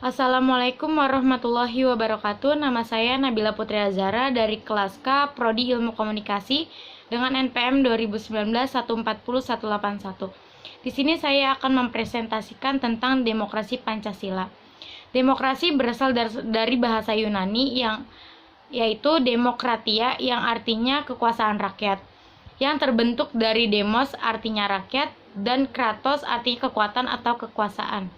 Assalamualaikum warahmatullahi wabarakatuh. Nama saya Nabila Putri Azhara dari kelas K Prodi Ilmu Komunikasi dengan NPM 2019 140181. Di sini saya akan mempresentasikan tentang demokrasi Pancasila. Demokrasi berasal dari bahasa Yunani yaitu demokratia yang artinya kekuasaan rakyat, yang terbentuk dari demos artinya rakyat dan kratos artinya kekuatan atau kekuasaan.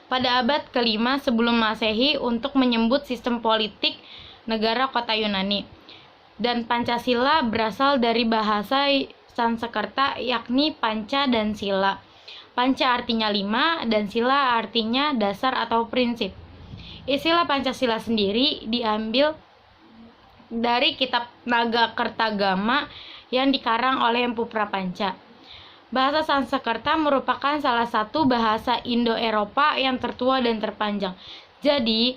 Pada abad kelima sebelum Masehi untuk menyebut sistem politik negara kota Yunani. Dan Pancasila berasal dari bahasa Sanskerta yakni panca dan sila. Panca artinya 5 dan sila artinya dasar atau prinsip. Istilah Pancasila sendiri diambil dari kitab Nagakertagama yang dikarang oleh Empu Prapanca. Bahasa Sanskerta merupakan salah satu bahasa Indo-Eropa yang tertua dan terpanjang. Jadi,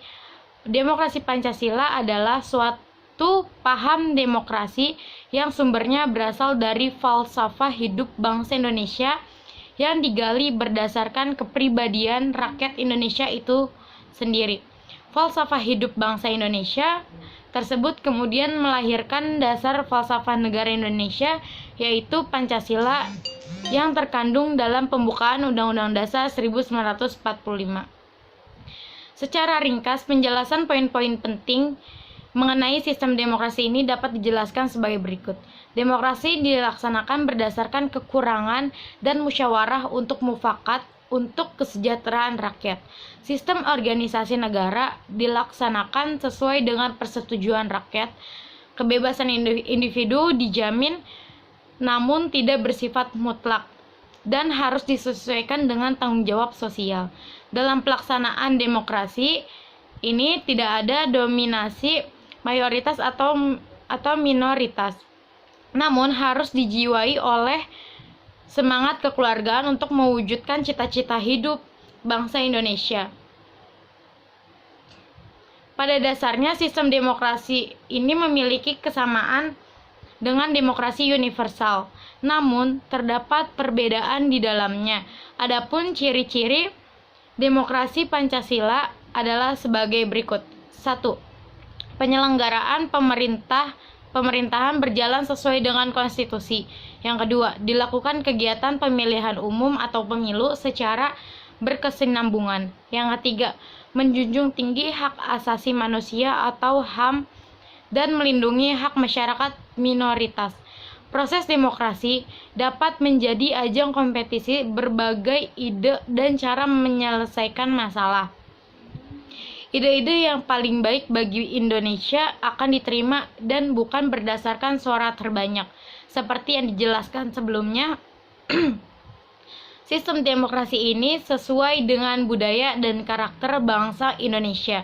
demokrasi Pancasila adalah suatu paham demokrasi yang sumbernya berasal dari falsafah hidup bangsa Indonesia yang digali berdasarkan kepribadian rakyat Indonesia itu sendiri. Falsafah hidup bangsa Indonesia tersebut kemudian melahirkan dasar falsafah negara Indonesia, yaitu Pancasila yang terkandung dalam pembukaan Undang-Undang Dasar 1945. Secara ringkas, penjelasan poin-poin penting mengenai sistem demokrasi ini dapat dijelaskan sebagai berikut. Demokrasi dilaksanakan berdasarkan kekurangan dan musyawarah untuk mufakat untuk kesejahteraan rakyat. Sistem organisasi negara dilaksanakan sesuai dengan persetujuan rakyat. Kebebasan individu dijamin namun tidak bersifat mutlak dan harus disesuaikan dengan tanggung jawab sosial. Dalam pelaksanaan demokrasi ini tidak ada dominasi mayoritas atau minoritas, namun harus dijiwai oleh semangat kekeluargaan untuk mewujudkan cita-cita hidup bangsa Indonesia. Pada dasarnya sistem demokrasi ini memiliki kesamaan dengan demokrasi universal, namun terdapat perbedaan di dalamnya. Adapun ciri-ciri demokrasi Pancasila adalah sebagai berikut. 1. Penyelenggaraan pemerintahan berjalan sesuai dengan konstitusi. Yang kedua, dilakukan kegiatan pemilihan umum atau pemilu secara berkesinambungan. Yang ketiga, menjunjung tinggi hak asasi manusia atau HAM dan melindungi hak masyarakat minoritas. Proses demokrasi dapat menjadi ajang kompetisi berbagai ide dan cara menyelesaikan masalah. Ide-ide yang paling baik bagi Indonesia akan diterima dan bukan berdasarkan suara terbanyak. Seperti yang dijelaskan sebelumnya, sistem demokrasi ini sesuai dengan budaya dan karakter bangsa Indonesia.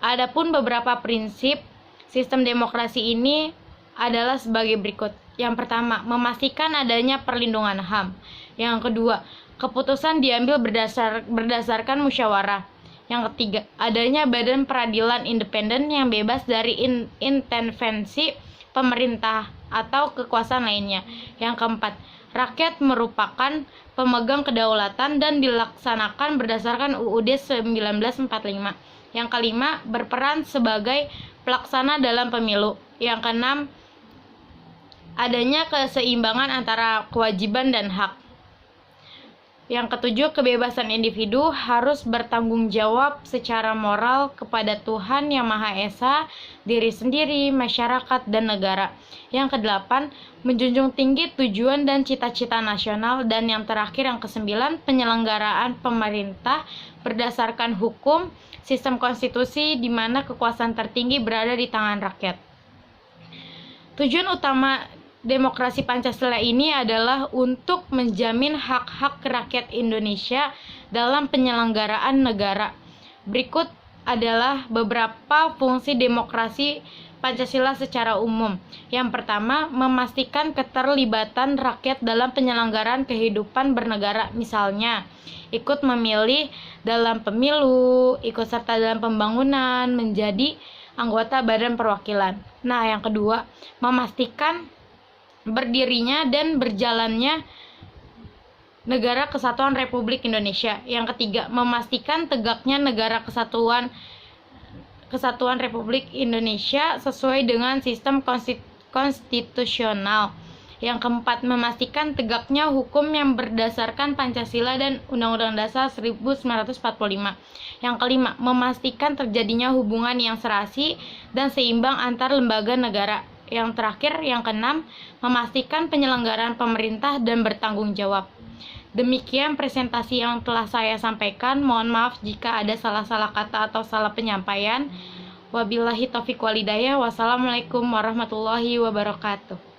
Adapun beberapa prinsip sistem demokrasi ini adalah sebagai berikut. Yang pertama, memastikan adanya perlindungan HAM. Yang kedua, keputusan diambil berdasarkan musyawarah. Yang ketiga, adanya badan peradilan independen yang bebas dari intervensi pemerintah atau kekuasaan lainnya. Yang keempat, rakyat merupakan pemegang kedaulatan dan dilaksanakan berdasarkan UUD 1945. Yang kelima, berperan sebagai pelaksana dalam pemilu. Yang keenam, adanya keseimbangan antara kewajiban dan hak. Yang ketujuh, kebebasan individu harus bertanggung jawab secara moral kepada Tuhan Yang Maha Esa, diri sendiri, masyarakat, dan negara. Yang kedelapan, menjunjung tinggi tujuan dan cita-cita nasional. Dan yang terakhir, yang kesembilan, penyelenggaraan pemerintah berdasarkan hukum, sistem konstitusi di mana kekuasaan tertinggi berada di tangan rakyat. Tujuan utama demokrasi Pancasila ini adalah untuk menjamin hak-hak rakyat Indonesia dalam penyelenggaraan negara. Berikut adalah beberapa fungsi demokrasi Pancasila secara umum. Yang pertama, memastikan keterlibatan rakyat dalam penyelenggaraan kehidupan bernegara. Misalnya, ikut memilih dalam pemilu, ikut serta dalam pembangunan, menjadi anggota badan perwakilan. Nah, yang kedua, memastikan berdirinya dan berjalannya Negara Kesatuan Republik Indonesia. Yang ketiga, memastikan tegaknya Negara Kesatuan Republik Indonesia sesuai dengan sistem konstitusional. Yang keempat, memastikan tegaknya hukum yang berdasarkan Pancasila dan Undang-Undang Dasar 1945. Yang kelima, memastikan terjadinya hubungan yang serasi dan seimbang antar lembaga negara. Yang terakhir, yang keenam, memastikan penyelenggaraan pemerintah dan bertanggung jawab. Demikian presentasi yang telah saya sampaikan. Mohon maaf jika ada salah-salah kata atau salah penyampaian. Wabillahi taufiq walhidayah. Wassalamualaikum warahmatullahi wabarakatuh.